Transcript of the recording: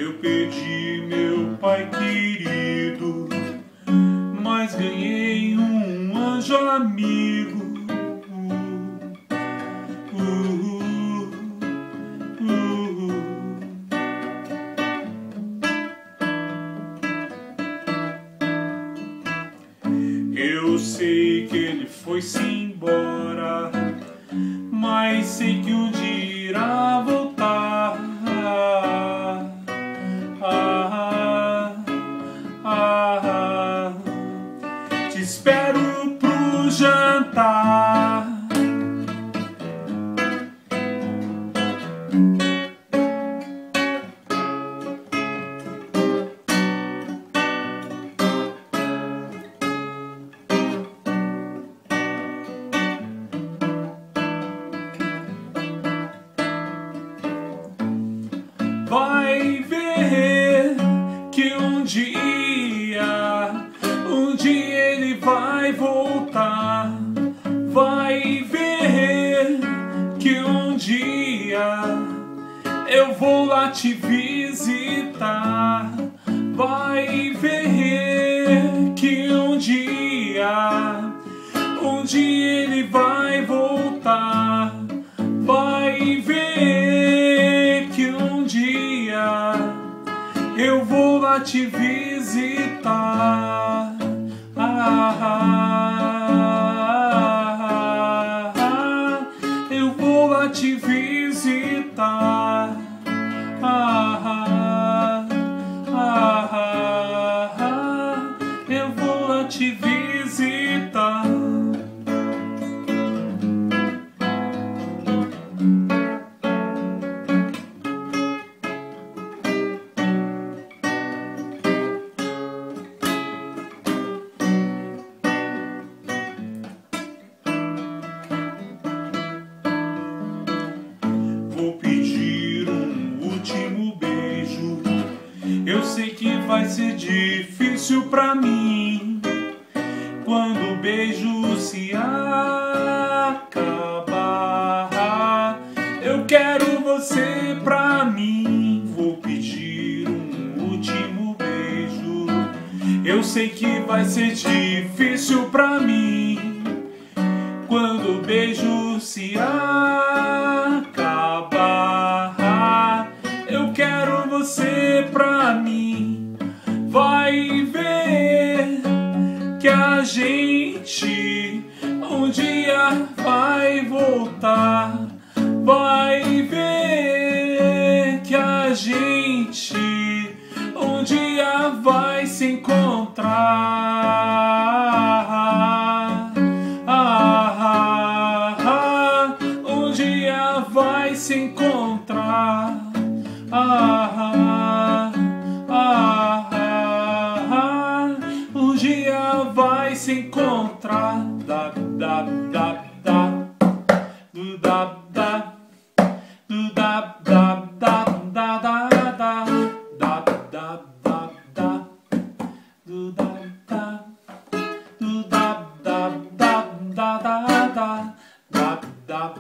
Eu perdi meu pai querido, mas ganhei um anjo amigo. Eu sei que ele foi-se embora, mas sei que um dia irá voltar. Te espero pro jantar. Vai ver que um dia ele vai voltar. Vai ver que um dia eu vou lá te visitar. Vai ver que um dia ele vai voltar. Vai ver que um dia eu vou lá te visitar. Eu vou lá te visitar. Eu vou lá te visitar. Vou pedir um último beijo. Eu sei que vai ser difícil pra mim quando o beijo se acabar. Eu quero você pra mim. Vou pedir um último beijo. Eu sei que vai ser difícil pra mim quando o beijo se acabar. Eu quero você pra mim. Vai ver que a gente um dia vai voltar. Vai ver que a gente um dia vai se encontrar. Um dia vai se encontrar. Um dia vai se encontrar. Da da da da do da da do da da da da da da da da da da do da da do da da da da da da da da